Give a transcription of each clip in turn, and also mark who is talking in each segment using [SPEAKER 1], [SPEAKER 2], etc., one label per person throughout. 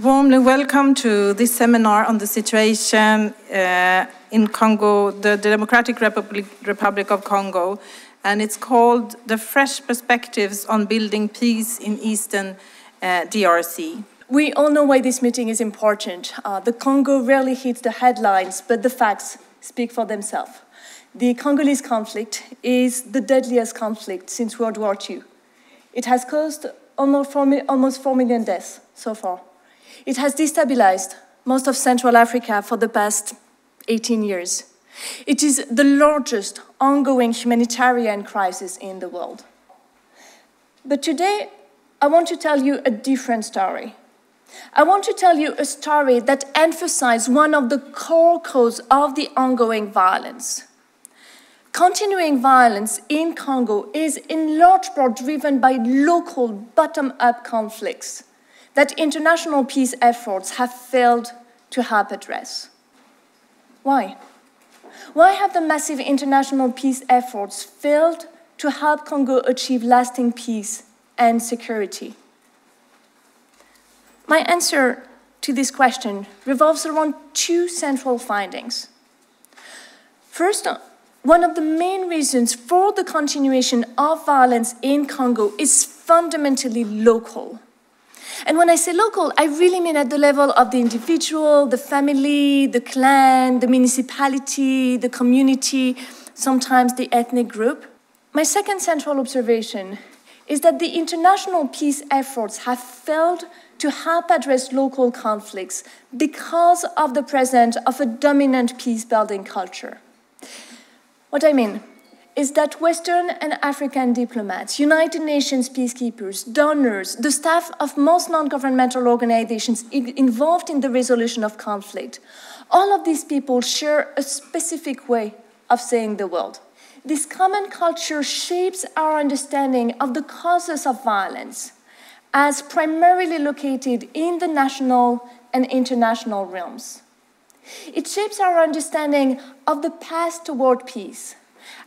[SPEAKER 1] Warmly welcome to this seminar on the situation in Congo, the Democratic Republic of Congo, and it's called The Fresh Perspectives on Building Peace in Eastern DRC.
[SPEAKER 2] We all know why this meeting is important. The Congo rarely hits the headlines, but the facts speak for themselves. The Congolese conflict is the deadliest conflict since World War II. It has caused almost 4 million deaths so far. It has destabilized most of Central Africa for the past 18 years. It is the largest ongoing humanitarian crisis in the world. But today, I want to tell you a different story. I want to tell you a story that emphasizes one of the core causes of the ongoing violence. Continuing violence in Congo is in large part driven by local bottom-up conflicts that international peace efforts have failed to help address. Why? Why have the massive international peace efforts failed to help Congo achieve lasting peace and security? My answer to this question revolves around two central findings. First, one of the main reasons for the continuation of violence in Congo is fundamentally local. And when I say local, I really mean at the level of the individual, the family, the clan, the municipality, the community, sometimes the ethnic group. My second central observation is that the international peace efforts have failed to help address local conflicts because of the presence of a dominant peace-building culture. What I mean is that Western and African diplomats, United Nations peacekeepers, donors, the staff of most non-governmental organizations involved in the resolution of conflict, all of these people share a specific way of seeing the world. This common culture shapes our understanding of the causes of violence as primarily located in the national and international realms. It shapes our understanding of the path toward peace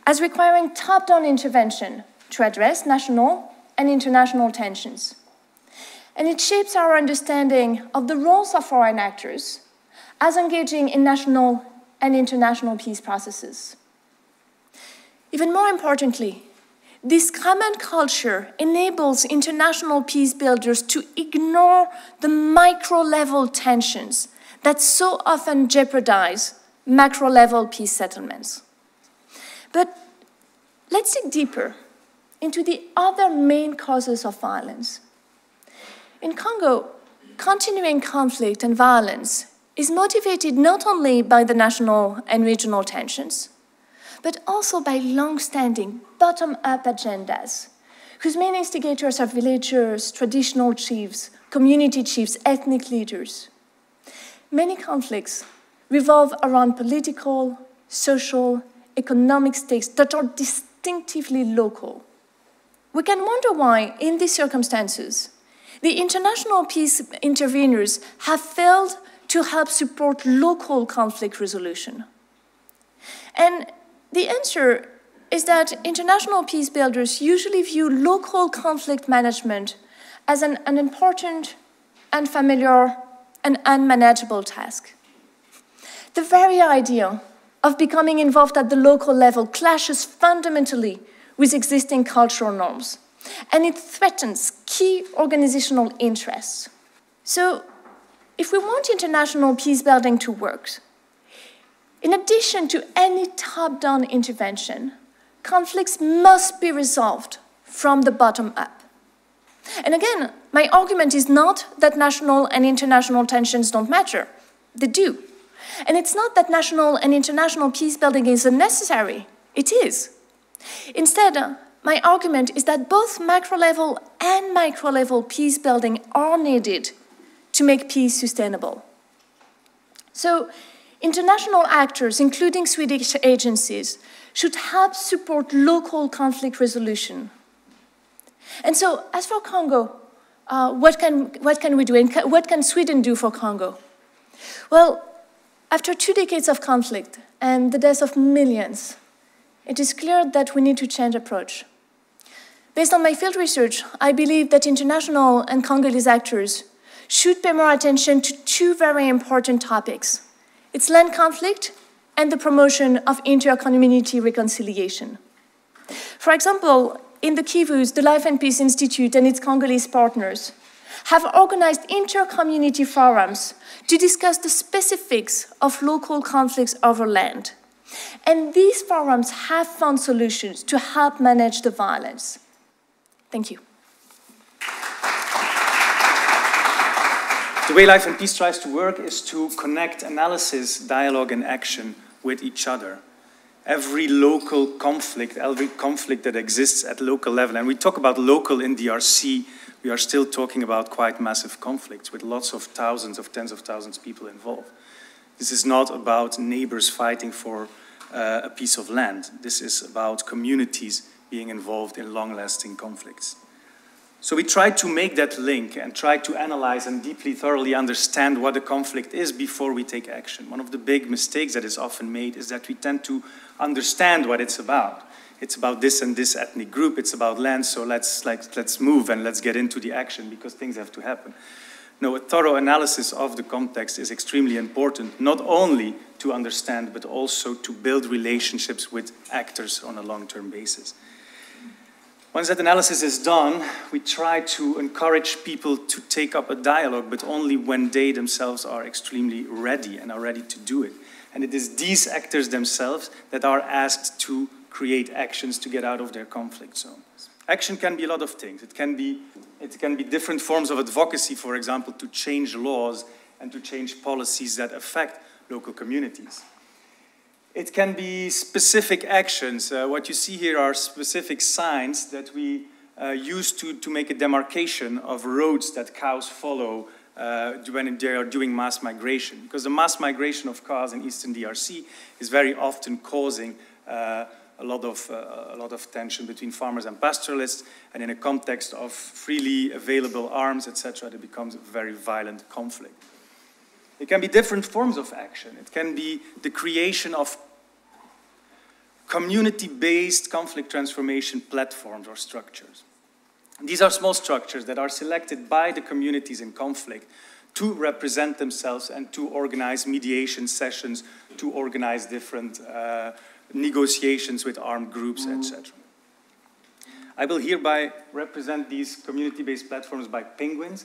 [SPEAKER 2] as requiring top-down intervention to address national and international tensions. And it shapes our understanding of the roles of foreign actors as engaging in national and international peace processes. Even more importantly, this common culture enables international peace builders to ignore the micro-level tensions that so often jeopardize macro-level peace settlements. But let's dig deeper into the other main causes of violence. In Congo, continuing conflict and violence is motivated not only by the national and regional tensions, but also by long-standing bottom-up agendas, whose main instigators are villagers, traditional chiefs, community chiefs, ethnic leaders. Many conflicts revolve around political, social, economic stakes that are distinctively local. We can wonder why, in these circumstances, the international peace interveners have failed to help support local conflict resolution. And the answer is that international peace builders usually view local conflict management as an unimportant, unfamiliar, and unmanageable task. The very idea of becoming involved at the local level clashes fundamentally with existing cultural norms, and it threatens key organizational interests. So, if we want international peace building to work, in addition to any top-down intervention, conflicts must be resolved from the bottom up. And again, my argument is not that national and international tensions don't matter. They do. And it's not that national and international peace building is unnecessary. It is. Instead, my argument is that both macro-level and micro-level peace building are needed to make peace sustainable. So, international actors, including Swedish agencies, should help support local conflict resolution. And so, as for Congo, what can we do, and what can Sweden do for Congo? Well, after 2 decades of conflict and the deaths of millions, it is clear that we need to change approach. Based on my field research, I believe that international and Congolese actors should pay more attention to two very important topics. It's land conflict and the promotion of inter-community reconciliation. For example, in the Kivus, the Life and Peace Institute and its Congolese partners have organized inter-community forums to discuss the specifics of local conflicts over land. And these forums have found solutions to help manage the violence. Thank you.
[SPEAKER 3] The way Life and Peace tries to work is to connect analysis, dialogue, and action with each other. Every local conflict, every conflict that exists at local level, and we talk about local in DRC, we are still talking about quite massive conflicts with lots of thousands of tens of thousands of people involved. This is not about neighbors fighting for a piece of land. This is about communities being involved in long-lasting conflicts. So we try to make that link and try to analyze and deeply, thoroughly understand what a conflict is before we take action. One of the big mistakes that is often made is that we tend to understand what it's about. It's about this and this ethnic group, it's about land, so let's move and let's get into the action because things have to happen. No, a thorough analysis of the context is extremely important, not only to understand, but also to build relationships with actors on a long-term basis. Once that analysis is done, we try to encourage people to take up a dialogue, but only when they themselves are extremely ready and are ready to do it. And it is these actors themselves that are asked to create actions to get out of their conflict zones. Action can be a lot of things. It can be different forms of advocacy, for example, to change laws and to change policies that affect local communities. It can be specific actions. What you see here are specific signs that we use to make a demarcation of roads that cows follow when they are doing mass migration. Because the mass migration of cows in eastern DRC is very often causing a lot of tension between farmers and pastoralists, and in a context of freely available arms, etc., it becomes a very violent conflict. It can be different forms of action. It can be the creation of community-based conflict transformation platforms or structures. These are small structures that are selected by the communities in conflict to represent themselves and to organize mediation sessions, to organize different negotiations with armed groups, etc. I will hereby represent these community-based platforms by penguins.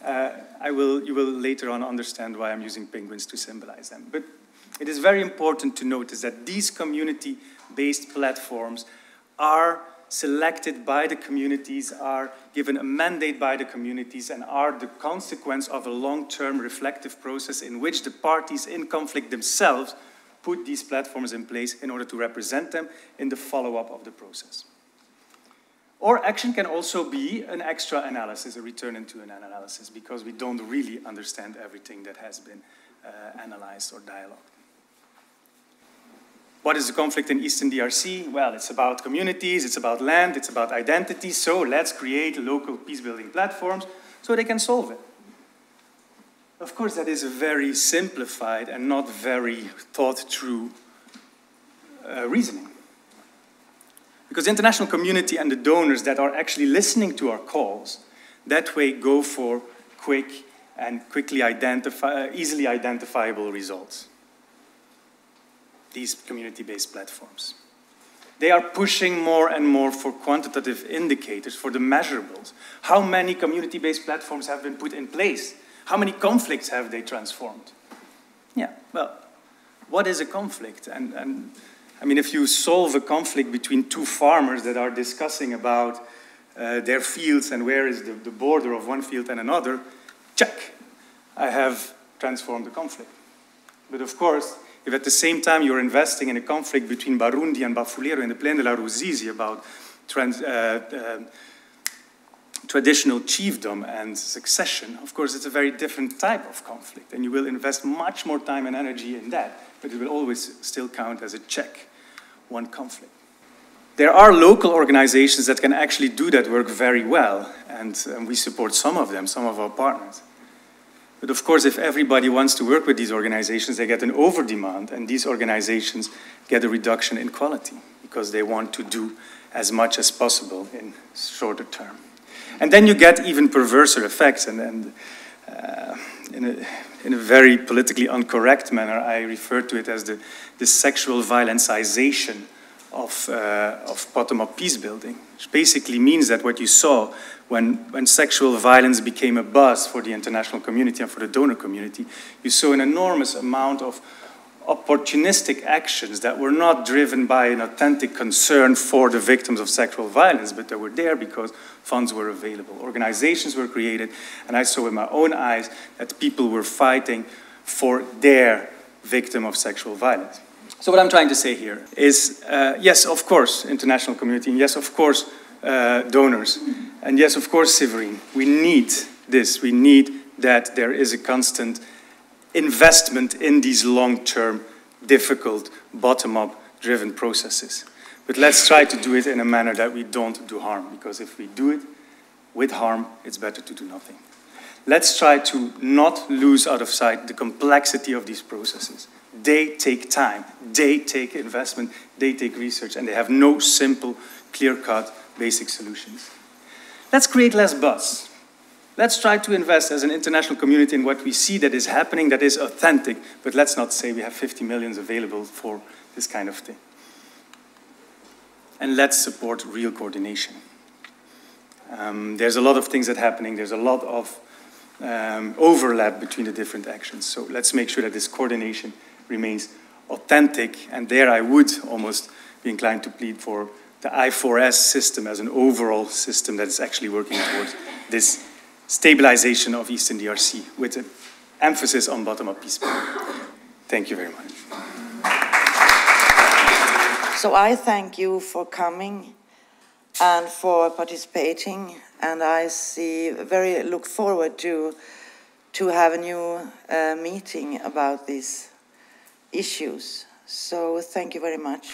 [SPEAKER 3] You will later on understand why I'm using penguins to symbolize them. But it is very important to notice that these community-based platforms are selected by the communities, are given a mandate by the communities, and are the consequence of a long-term reflective process in which the parties in conflict themselves put these platforms in place in order to represent them in the follow-up of the process. Or action can also be an extra analysis, a return into an analysis, because we don't really understand everything that has been analyzed or dialogued. What is the conflict in Eastern DRC? Well, it's about communities, it's about land, it's about identity, so let's create local peace-building platforms so they can solve it. Of course, that is a very simplified and not very thought-through reasoning. Because the international community and the donors that are actually listening to our calls, that way go for quick and easily identifiable results. These community-based platforms. They are pushing more and more for quantitative indicators, for the measurables. How many community-based platforms have been put in place? How many conflicts have they transformed? Yeah, well, what is a conflict? And I mean, if you solve a conflict between two farmers that are discussing about their fields and where is the border of one field and another, check, I have transformed the conflict. But of course, if at the same time you're investing in a conflict between Barundi and Bafulero in the Plaine de la Ruzizi about traditional chiefdom and succession, of course it's a very different type of conflict, and you will invest much more time and energy in that, but it will always still count as a check, one conflict. There are local organizations that can actually do that work very well, and we support some of them, some of our partners. But of course, if everybody wants to work with these organizations, they get an over-demand, and these organizations get a reduction in quality because they want to do as much as possible in shorter term. And then you get even perverser effects, and in a very politically incorrect manner, I refer to it as the sexual violencization of bottom-up peace building, which basically means that what you saw when sexual violence became a buzz for the international community and for the donor community, you saw an enormous amount of opportunistic actions that were not driven by an authentic concern for the victims of sexual violence, but they were there because funds were available. Organizations were created, and I saw with my own eyes that people were fighting for their victim of sexual violence. So what I'm trying to say here is, yes, of course, international community, and yes, of course, donors, and yes, of course, Séverine, we need this. We need that there is a constant investment in these long-term, difficult, bottom-up driven processes. But let's try to do it in a manner that we don't do harm, because if we do it with harm, it's better to do nothing. Let's try to not lose out of sight the complexity of these processes. They take time, they take investment, they take research, and they have no simple, clear-cut, basic solutions. Let's create less buzz. Let's try to invest as an international community in what we see that is happening, that is authentic, but let's not say we have 50 million available for this kind of thing. And let's support real coordination. There's a lot of things that are happening, there's a lot of overlap between the different actions, so let's make sure that this coordination remains authentic, and there I would almost be inclined to plead for the I4S system as an overall system that is actually working towards this stabilization of Eastern DRC with an emphasis on bottom-up peace building. Thank you very much.
[SPEAKER 4] So I thank you for coming and for participating, and I look forward to have a new meeting about these issues. So thank you very much.